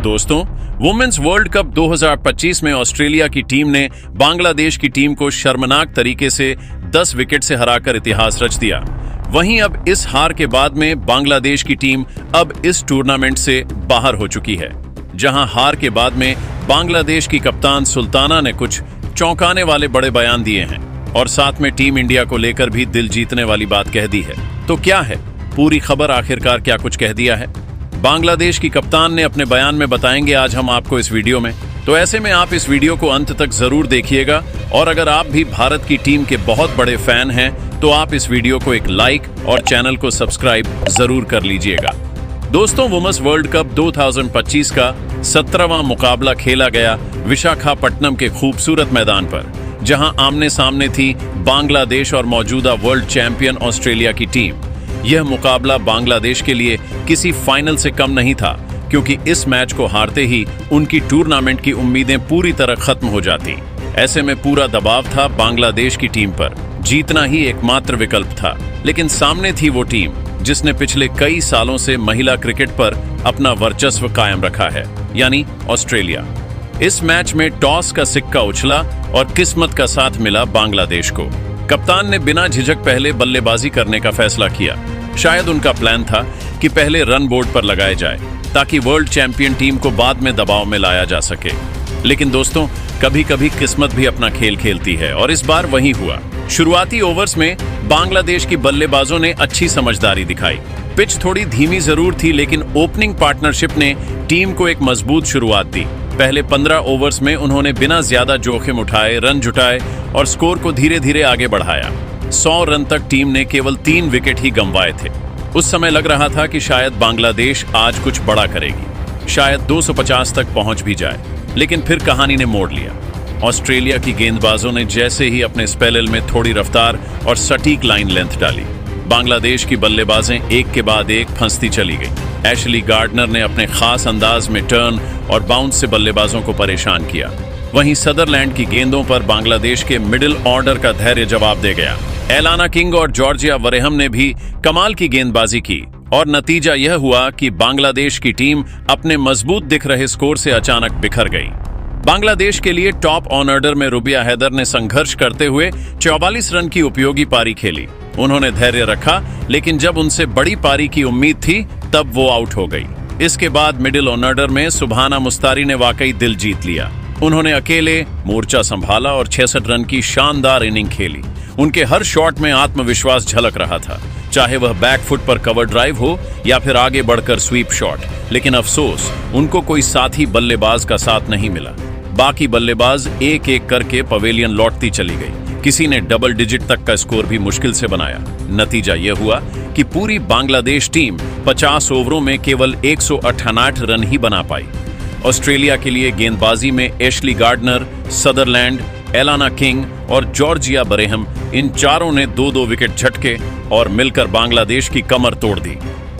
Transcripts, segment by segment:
दोस्तों, women's world cup 2025 में Australia की टीम ने बांग्लादेश की टीम को शर्मनाक तरीके से 10 विकेट से हराकर इतिहास रच दिया। वहीं अब इस हार के बाद में बांग्लादेश की टीम अब इस टूर्नामेंट से बाहर हो चुकी है। जहां हार के बाद में बांग्लादेश की कप्तान सुल्ताना ने कुछ चौंकाने वाले बड़े बयान दिए हैं और साथ में टीम इंडिया को लेकर भी दिल जीतने वाली बात कह दी है। तो क्या है पूरी खबर, आखिरकार क्या कुछ कह दिया है बांग्लादेश की कप्तान ने अपने बयान में, बताएंगे आज हम आपको इस वीडियो में। तो ऐसे में आप इस वीडियो को अंत तक जरूर देखिएगा और अगर आप भी भारत की टीम के बहुत बड़े फैन हैं तो आप इस वीडियो को एक लाइक और चैनल को सब्सक्राइब जरूर कर लीजिएगा। दोस्तों, वुमेन्स वर्ल्ड कप 2025 का 17वां मुकाबला खेला गया विशाखापट्टनम के खूबसूरत मैदान पर, जहां आमने सामने थी बांग्लादेश और मौजूदा वर्ल्ड चैंपियन ऑस्ट्रेलिया की टीम। यह मुकाबला बांग्लादेश के लिए किसी फाइनल से कम नहीं था, क्योंकि इस मैच को हारते ही उनकी टूर्नामेंट की उम्मीदें पूरी तरह खत्म हो जाती। ऐसे में पूरा दबाव था बांग्लादेश की टीम पर, जीतना ही एकमात्र विकल्प था। लेकिन सामने थी वो टीम जिसने पिछले कई सालों से महिला क्रिकेट पर अपना वर्चस्व कायम रखा है, यानी ऑस्ट्रेलिया। इस मैच में टॉस का सिक्का उछला और किस्मत का साथ मिला बांग्लादेश को। कप्तान ने बिना झिझक पहले बल्लेबाजी करने का फैसला किया। शायद उनका प्लान था कि पहले रन बोर्ड पर लगाए जाए ताकि वर्ल्ड चैंपियन टीम को बाद में दबाव में लाया जा सके। लेकिन दोस्तों, कभी कभी किस्मत भी अपना खेल खेलती है और इस बार वही हुआ। शुरुआती ओवर्स में बांग्लादेश की बल्लेबाजों ने अच्छी समझदारी दिखाई। पिच थोड़ी धीमी जरूर थी, लेकिन ओपनिंग पार्टनरशिप ने टीम को एक मजबूत शुरुआत दी। पहले 15 ओवर्स में उन्होंने बिना ज्यादा जोखिम उठाए रन जुटाए और स्कोर को धीरे धीरे आगे बढ़ाया। 100 रन तक टीम ने केवल 3 विकेट ही गंवाए थे। उस समय लग रहा था कि शायद बांग्लादेश आज कुछ बड़ा करेगी, शायद 250 तक पहुंच भी जाए। लेकिन फिर कहानी ने मोड़ लिया। ऑस्ट्रेलिया की गेंदबाजों ने जैसे ही अपने स्पेल में थोड़ी रफ्तार और सटीक लाइन लेंथ डाली, बांग्लादेश की बल्लेबाजें एक के बाद एक फंसती चली गई। एशली गार्डनर ने अपने खास अंदाज में टर्न और बाउंस से बल्लेबाजों को परेशान किया। वहीं सदरलैंड की गेंदों पर बांग्लादेश के मिडिल ऑर्डर का धैर्य जवाब दे गया। एलाना किंग और जॉर्जिया वरेहम ने भी कमाल की गेंदबाजी की और नतीजा यह हुआ कि बांग्लादेश की टीम अपने मजबूत दिख रहे स्कोर से अचानक बिखर गई। बांग्लादेश के लिए टॉप ऑर्डर में रुबिया हैदर ने संघर्ष करते हुए 44 रन की उपयोगी पारी खेली। उन्होंने धैर्य रखा, लेकिन जब उनसे बड़ी पारी की उम्मीद थी तब वो आउट हो गई। इसके बाद मिडिल ऑर्डर में सुभाना मुस्तारी ने वाकई दिल जीत लिया। उन्होंने अकेले मोर्चा संभाला और 66 रन की शानदार इनिंग खेली। उनके हर शॉट में आत्मविश्वास झलक रहा था, चाहे वह बैक फुट पर कवर ड्राइव हो या फिर आगे बढ़कर स्वीप शॉट। लेकिन अफसोस, उनको कोई साथी बल्लेबाज का साथ नहीं मिला। बाकी बल्लेबाज एक एक करके पवेलियन लौटती चली गई। किसी ने डबल डिजिट तक का स्कोर भी मुश्किल से बनाया। नतीजा यह हुआ कि पूरी बांग्लादेश टीम 50 ओवरों में केवल 158 रन ही बना पाई। ऑस्ट्रेलिया के लिए गेंदबाजी में Ashleigh Gardner, Sutherland, Alana King और जॉर्जिया वरेहम, इन चारों ने 2-2 विकेट झटके और मिलकर बांग्लादेश की कमर तोड़ दी।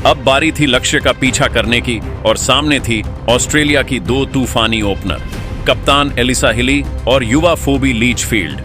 अब बारी थी लक्ष्य का पीछा करने की और सामने थी ऑस्ट्रेलिया की 2 तूफानी ओपनर, कप्तान एलिसा हिली और युवा फोबी लीचफील्ड।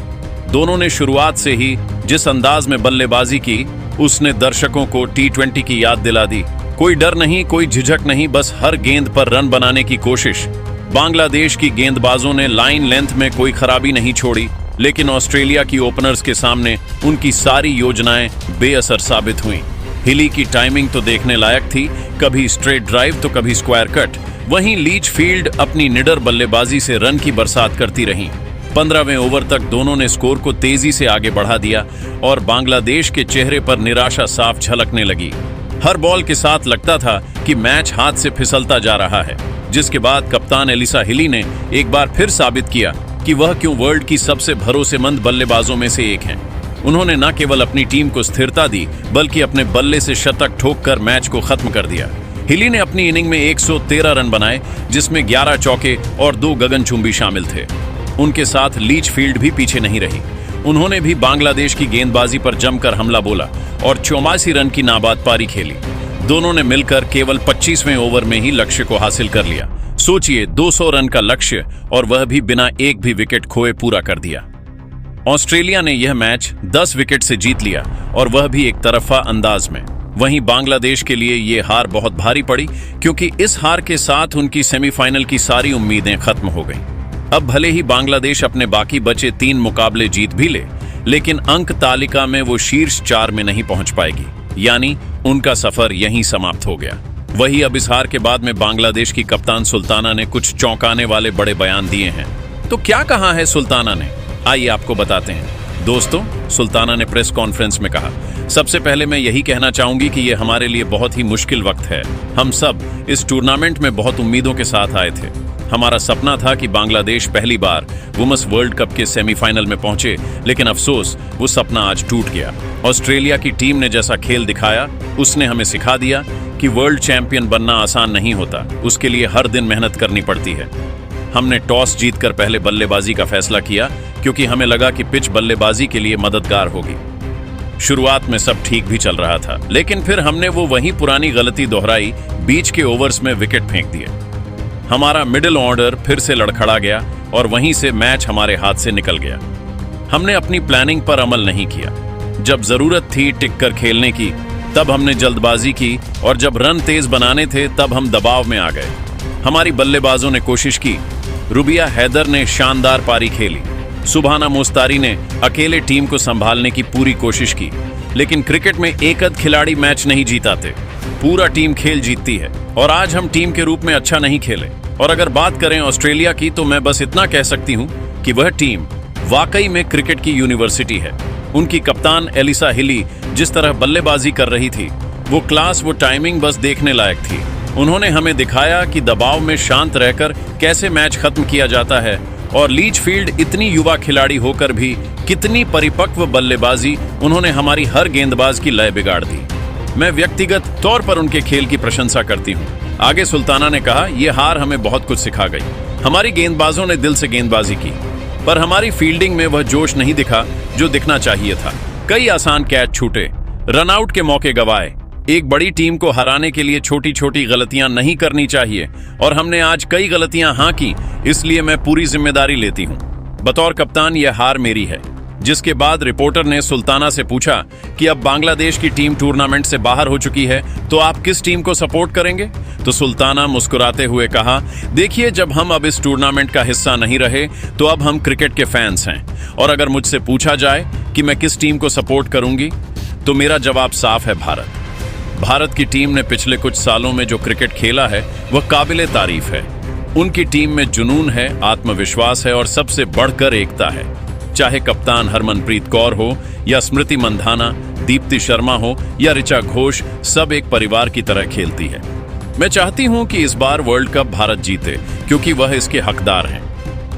दोनों ने शुरुआत से ही जिस अंदाज में बल्लेबाजी की, उसने दर्शकों को T20 की याद दिला दी। कोई डर नहीं, कोई झिझक नहीं, बस हर गेंद पर रन बनाने की कोशिश। बांग्लादेश की गेंदबाजों ने लाइन लेंथ में कोई खराबी नहीं छोड़ी, लेकिन ऑस्ट्रेलिया की ओपनर्स के सामने उनकी सारी योजनाएं बेअसर साबित हुईं। हिली की टाइमिंग तो देखने लायक थी, कभी स्ट्रेट ड्राइव तो कभी स्क्वायर कट। वहीं लीचफील्ड अपनी निडर बल्लेबाजी से रन की बरसात करती रहीं। 15वें ओवर तक दोनों ने स्कोर को तेजी से आगे बढ़ा दिया और बांग्लादेश के चेहरे पर निराशा साफ झलकने लगी। हर बॉल के साथ लगता था कि मैच हाथ से फिसलता जा रहा है, जिसके बाद कप्तान एलिसा हिली ने एक बार फिर साबित किया कि वह क्यों वर्ल्ड की सबसे भरोसेमंद बल्लेबाजों में से एक हैं। उन्होंने न केवल अपनी टीम को स्थिरता दी, बल्कि अपने बल्ले से शतक ठोककर मैच को खत्म कर दिया। हिली ने अपनी इनिंग में 113 रन बनाए, जिसमें 11 चौके और 2 गगनचुंबी शामिल थे। उनके साथ लीचफील्ड भी पीछे नहीं रही। उन्होंने भी बांग्लादेश की गेंदबाजी पर जमकर हमला बोला और 84 रन की नाबाद पारी खेली। दोनों ने मिलकर केवल 25वें ओवर में ही लक्ष्य को हासिल कर लिया। सोचिए, 200 रन का लक्ष्य और वह भी बिना एक भी विकेट खोए पूरा कर दिया। ऑस्ट्रेलिया ने यह मैच 10 विकेट से जीत लिया और वह भी एक तरफा अंदाज में। वहीं बांग्लादेश के लिए ये हार बहुत भारी पड़ी, क्योंकि इस हार के साथ उनकी सेमीफाइनल की सारी उम्मीदें खत्म हो गईं। अब भले ही बांग्लादेश अपने बाकी बचे 3 मुकाबले जीत भी ले, लेकिन अंक तालिका में वो शीर्ष 4 में नहीं पहुंच पाएगी, यानी उनका सफर यहीं समाप्त हो गया। वही अब इस हार के बाद में बांग्लादेश की कप्तान सुल्ताना ने कुछ चौंकाने वाले बड़े बयान दिए हैं। तो क्या कहा है सुल्ताना ने, आइए आपको बताते हैं। दोस्तों, सुल्ताना ने प्रेस कॉन्फ्रेंस में कहा, सबसे पहले मैं यही कहना चाहूंगी कि यह हमारे लिए बहुत ही मुश्किल वक्त है। हम सब इस टूर्नामेंट में बहुत उम्मीदों के साथ आए थे। हमारा सपना था कि बांग्लादेश पहली बार वुमेन्स वर्ल्ड कप के सेमीफाइनल में पहुंचे, लेकिन अफसोस वो सपना आज टूट गया। ऑस्ट्रेलिया की टीम ने जैसा खेल दिखाया, उसने हमें सिखा दिया कि वर्ल्ड चैंपियन बनना आसान नहीं होता, उसके लिए हर दिन मेहनत करनी पड़ती है। हमने टॉस जीतकर पहले बल्लेबाजी का फैसला किया, क्योंकि हमें लगा कि पिच बल्लेबाजी के लिए मददगार होगी। शुरुआत में सब ठीक भी चल रहा था, लेकिन फिर हमने वो वही पुरानी गलती दोहराई, बीच के ओवर्स में विकेट फेंक दिए। हमारा मिडिल ऑर्डर फिर से लड़खड़ा गया और वहीं से मैच हमारे हाथ से निकल गया। हमने अपनी प्लानिंग पर अमल नहीं किया। जब जरूरत थी टिक कर खेलने की, तब हमने जल्दबाजी की, और जब रन तेज बनाने थे तब हम दबाव में आ गए। हमारी बल्लेबाजों ने कोशिश की। रुबिया हैदर ने शानदार पारी खेली। सुभाना मुस्तारी ने अकेले टीम को संभालने की पूरी कोशिश की, लेकिन क्रिकेट में एक-आध खिलाड़ी मैच नहीं जीताते, पूरा टीम खेल जीतती है। और आज हम टीम के रूप में अच्छा नहीं खेले। और अगर बात करें ऑस्ट्रेलिया की, तो मैं बस इतना कह सकती हूं कि वह टीम वाकई में क्रिकेट की यूनिवर्सिटी है। उनकी कप्तान एलिसा हिली जिस तरह बल्लेबाजी कर रही थी, वो क्लास, वो टाइमिंग बस देखने लायक थी। उन्होंने हमें दिखाया कि दबाव में शांत रहकर कैसे मैच खत्म किया जाता है। और लीचफील्ड इतनी युवा खिलाड़ी होकर भी कितनी परिपक्व बल्लेबाजी, उन्होंने हमारी हर गेंदबाज की लय बिगाड़ दी। मैं व्यक्तिगत तौर पर उनके खेल की प्रशंसा करती हूँ। आगे सुल्ताना ने कहा, यह हार हमें बहुत कुछ सिखा गई। हमारी गेंदबाजों ने दिल से गेंदबाजी की, पर हमारी फील्डिंग में वह जोश नहीं दिखा जो दिखना चाहिए था। कई आसान कैच छूटे, रनआउट के मौके गंवाए। एक बड़ी टीम को हराने के लिए छोटी छोटी गलतियां नहीं करनी चाहिए, और हमने आज कई गलतियां हाँ की, इसलिए मैं पूरी जिम्मेदारी लेती हूं। बतौर कप्तान यह हार मेरी है। जिसके बाद रिपोर्टर ने सुल्ताना से पूछा कि अब बांग्लादेश की टीम टूर्नामेंट से बाहर हो चुकी है, तो आप किस टीम को सपोर्ट करेंगे? तो सुल्ताना मुस्कुराते हुए कहा, देखिए, जब हम अब इस टूर्नामेंट का हिस्सा नहीं रहे, तो अब हम क्रिकेट के फैंस हैं, और अगर मुझसे पूछा जाए कि मैं किस टीम को सपोर्ट करूंगी, तो मेरा जवाब साफ है, भारत। भारत की टीम ने पिछले कुछ सालों में जो क्रिकेट खेला है, वह काबिले तारीफ है। उनकी टीम में जुनून है, आत्मविश्वास है, और सबसे बढ़कर एकता है। चाहे कप्तान हरमनप्रीत कौर हो, या स्मृति मंधाना, दीप्ति शर्मा हो, या ऋचा घोष, सब एक परिवार की तरह खेलती है। मैं चाहती हूं कि इस बार वर्ल्ड कप भारत जीते, क्योंकि वह इसके हकदार हैं।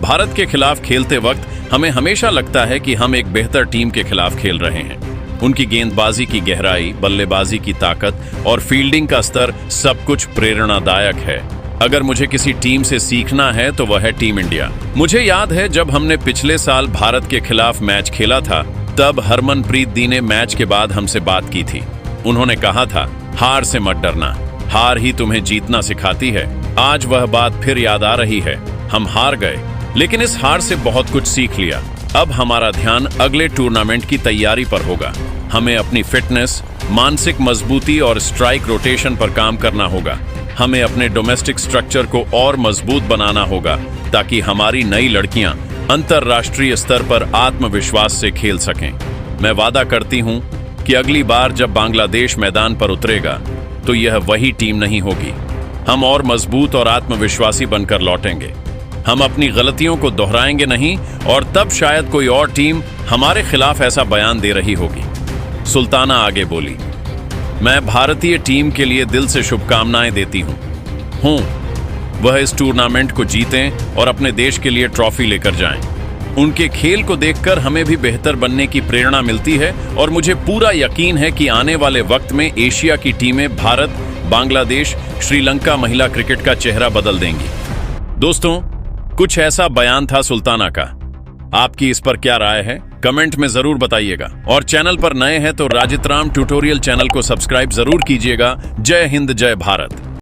भारत के खिलाफ खेलते वक्त हमें हमेशा लगता है कि हम एक बेहतर टीम के खिलाफ खेल रहे हैं। उनकी गेंदबाजी की गहराई, बल्लेबाजी की ताकत और फील्डिंग का स्तर सब कुछ प्रेरणादायक है। अगर मुझे किसी टीम से सीखना है तो वह है टीम इंडिया। मुझे याद है जब हमने पिछले साल भारत के खिलाफ मैच खेला था, तब हरमनप्रीत दी ने मैच के बाद हमसे बात की थी। उन्होंने कहा था, हार से मत डरना, हार ही तुम्हें जीतना सिखाती है। आज वह बात फिर याद आ रही है। हम हार गए, लेकिन इस हार से बहुत कुछ सीख लिया। अब हमारा ध्यान अगले टूर्नामेंट की तैयारी पर होगा। हमें अपनी फिटनेस, मानसिक मजबूती और स्ट्राइक रोटेशन पर काम करना होगा। हमें अपने डोमेस्टिक स्ट्रक्चर को और मजबूत बनाना होगा, ताकि हमारी नई लड़कियां अंतर्राष्ट्रीय स्तर पर आत्मविश्वास से खेल सकें। मैं वादा करती हूं कि अगली बार जब बांग्लादेश मैदान पर उतरेगा, तो यह वही टीम नहीं होगी। हम और मजबूत और आत्मविश्वासी बनकर लौटेंगे। हम अपनी गलतियों को दोहराएंगे नहीं, और तब शायद कोई और टीम हमारे खिलाफ ऐसा बयान दे रही होगी। सुल्ताना आगे बोली, मैं भारतीय टीम के लिए दिल से शुभकामनाएं देती हूं। वह इस टूर्नामेंट को जीतें और अपने देश के लिए ट्रॉफी लेकर जाएं। उनके खेल को देखकर हमें भी बेहतर बनने की प्रेरणा मिलती है, और मुझे पूरा यकीन है कि आने वाले वक्त में एशिया की टीमें भारत, बांग्लादेश, श्रीलंका महिला क्रिकेट का चेहरा बदल देंगी। दोस्तों, कुछ ऐसा बयान था सुल्ताना का। आपकी इस पर क्या राय है, कमेंट में जरूर बताइएगा। और चैनल पर नए हैं तो राजित राम ट्यूटोरियल चैनल को सब्सक्राइब जरूर कीजिएगा। जय हिंद, जय भारत।